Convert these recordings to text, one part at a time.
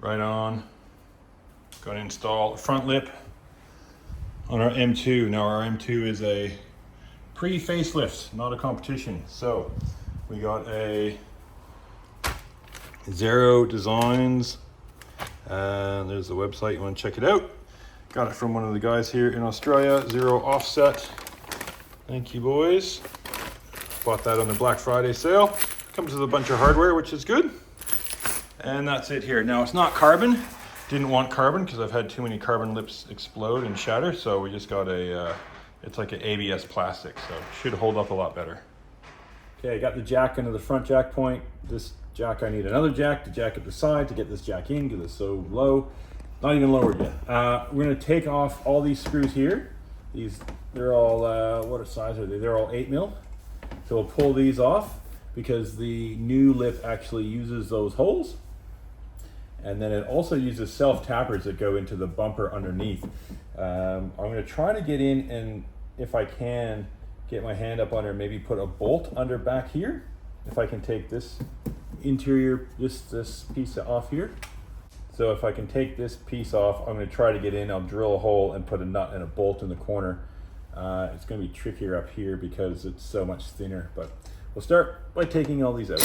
right on. Going to install a front lip on our M2. Now our M2 is a pre-facelift, not a competition. So we got a Zero Designs, and there's the website, you want to check it out. Got it from one of the guys here in Australia, Zero Offset. Thank you, boys. Bought that on the Black Friday sale. Comes with a bunch of hardware, which is good. And that's it here. Now it's not carbon. Didn't want carbon because I've had too many carbon lips explode and shatter. So we just got a, it's like an ABS plastic. So it should hold up a lot better. Okay, I got the jack into the front jack point. This jack, I need another jack to jack at the side to get this jack in because it's so low. Not even lowered yet. We're gonna take off all these screws here. They're all, what size are they? They're all 8mm. So we'll pull these off because the new lip actually uses those holes. And then it also uses self-tappers that go into the bumper underneath. I'm gonna try to get in, and if I can, get my hand up under, maybe put a bolt under back here. If I can take this interior, this piece off here. So if I can take this piece off, I'm gonna try to get in, I'll drill a hole and put a nut and a bolt in the corner. It's gonna be trickier up here because it's so much thinner, but we'll start by taking all these out.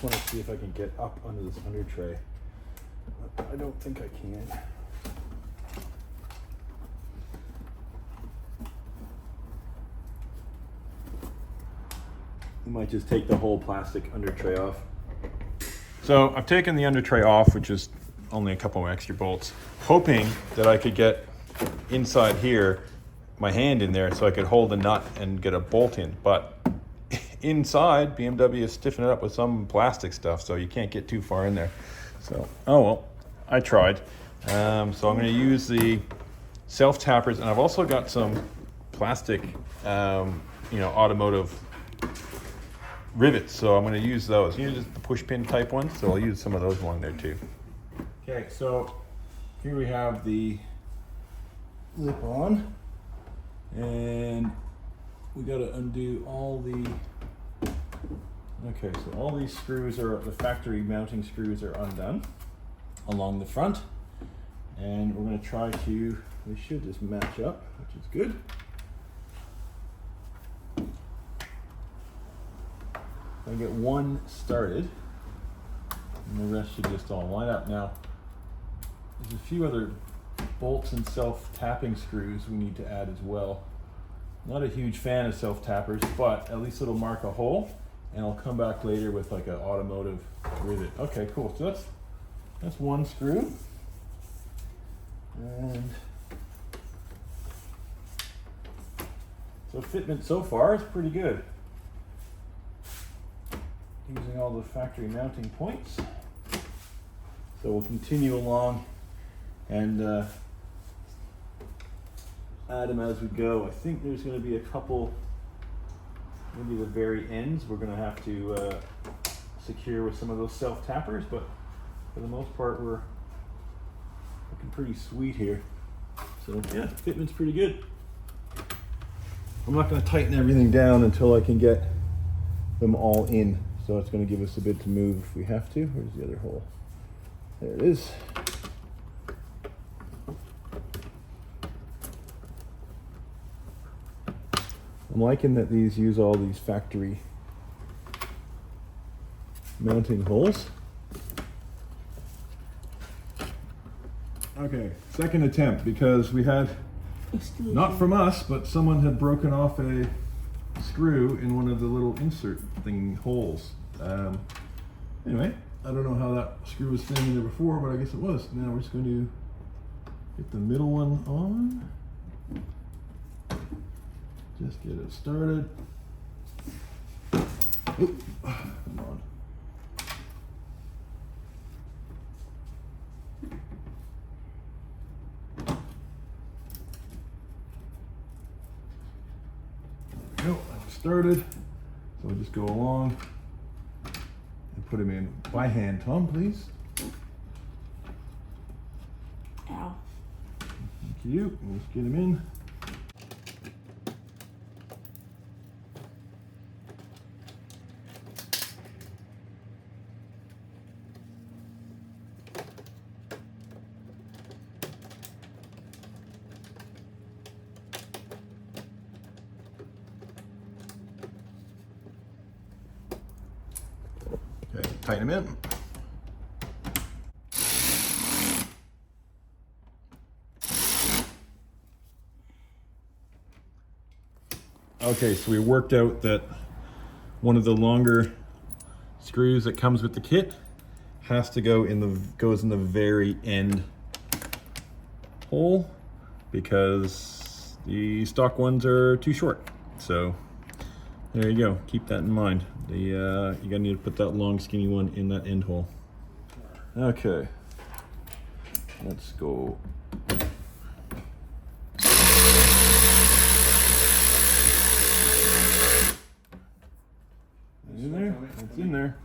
I want to see if I can get up under this under tray. I don't think I can. You might just take the whole plastic under tray off. So I've taken the under tray off, which is only a couple of extra bolts, hoping that I could get inside here, my hand in there, so I could hold the nut and get a bolt in. But inside, BMW is stiffening it up with some plastic stuff, so you can't get too far in there. So, oh well, I tried. So I'm going to use the self-tappers, and I've also got some plastic, automotive rivets. So I'm going to use those. Just the push pin type ones. So I'll use some of those along there too. Okay, so here we have the lip on, and we got to undo all the. Okay, so all these screws the factory mounting screws are undone along the front, and we're going to try to, they should just match up, which is good. I get one started, and the rest should just all line up. Now, there's a few other bolts and self-tapping screws we need to add as well. Not a huge fan of self-tappers, but at least it'll mark a hole, and I'll come back later with like an automotive rivet. Okay, cool. So that's one screw. And so fitment so far is pretty good. Using all the factory mounting points. So we'll continue along and add them as we go. I think there's going to be a couple, maybe the very ends, we're going to have to secure with some of those self-tappers, but for the most part we're looking pretty sweet here. So yeah, fitment's pretty good. I'm not going to tighten everything down until I can get them all in. So it's going to give us a bit to move if we have to. Where's the other hole? There it is. I'm liking that these use all these factory mounting holes. Okay, second attempt, because we had, not from us, but someone had broken off a screw in one of the little insert thing holes. Anyway, I don't know how that screw was standing there before, but I guess it was. Now we're just going to get the middle one on. Just get it started. Oop, come on. There we go, started. So we'll just go along and put them in by hand. Tom, please. Ow. Thank you. Let's get them in. Okay, tighten them in. Okay, so we worked out that one of the longer screws that comes with the kit has to go in goes in the very end hole because the stock ones are too short. So there you go. Keep that in mind. You're gonna need to put that long skinny one in that end hole. Okay, let's go. In there. It's in there.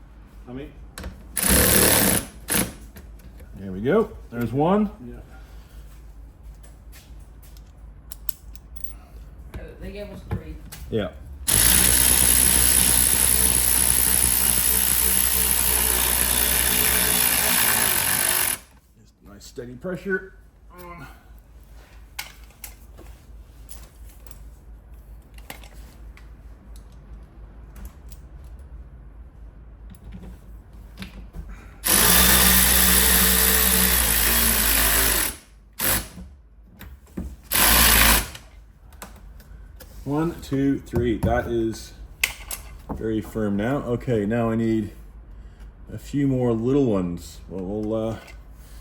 There we go. There's one. Yeah. They gave us 3. Yeah. Just nice steady pressure. 1, 2, 3. That is very firm now. Okay, now I need a few more little ones. Well, we'll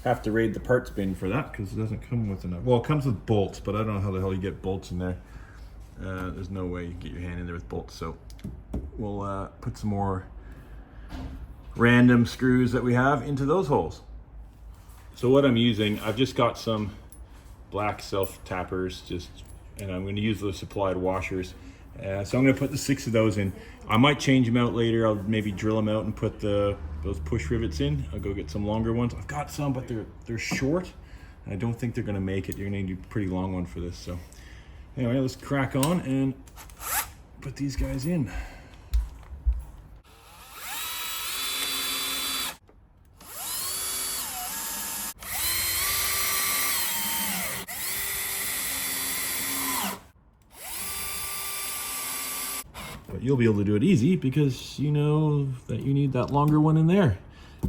have to raid the parts bin for that because it doesn't come with enough. Well, it comes with bolts, but I don't know how the hell you get bolts in there. There's no way you can get your hand in there with bolts. So we'll put some more random screws that we have into those holes. So what I'm using, I've just got some black self tappers, and I'm going to use those supplied washers. So I'm going to put the 6 of those in. I might change them out later. I'll maybe drill them out and put those push rivets in. I'll go get some longer ones. I've got some, but they're short. I don't think they're going to make it. You're going to need a pretty long one for this. So anyway, let's crack on and put these guys in. But you'll be able to do it easy because you know that you need that longer one in there.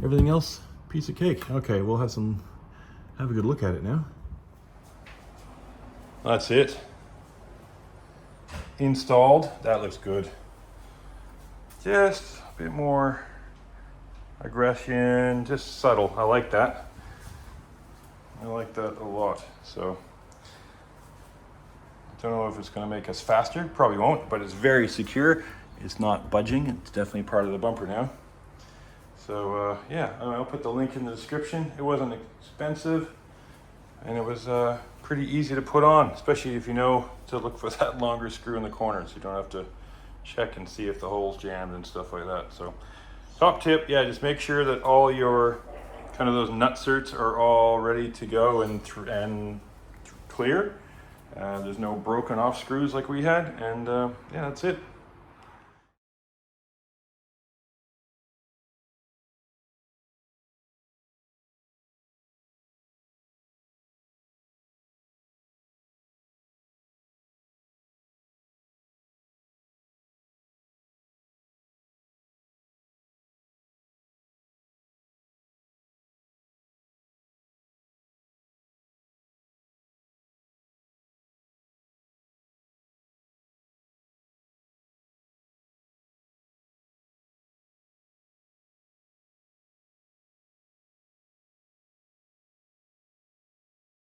Everything else, piece of cake. Okay, we'll have a good look at it now. That's it. Installed. That looks good. Just a bit more aggression, just subtle. I like that. I like that a lot. So don't know if it's going to make us faster. Probably won't, but it's very secure. It's not budging. It's definitely part of the bumper now. So yeah, I'll put the link in the description. It wasn't expensive, and it was pretty easy to put on, especially if you know to look for that longer screw in the corner, so you don't have to check and see if the hole's jammed and stuff like that. So top tip, yeah, just make sure that all your kind of those nutserts are all ready to go and clear. There's no broken off screws like we had, and yeah, that's it.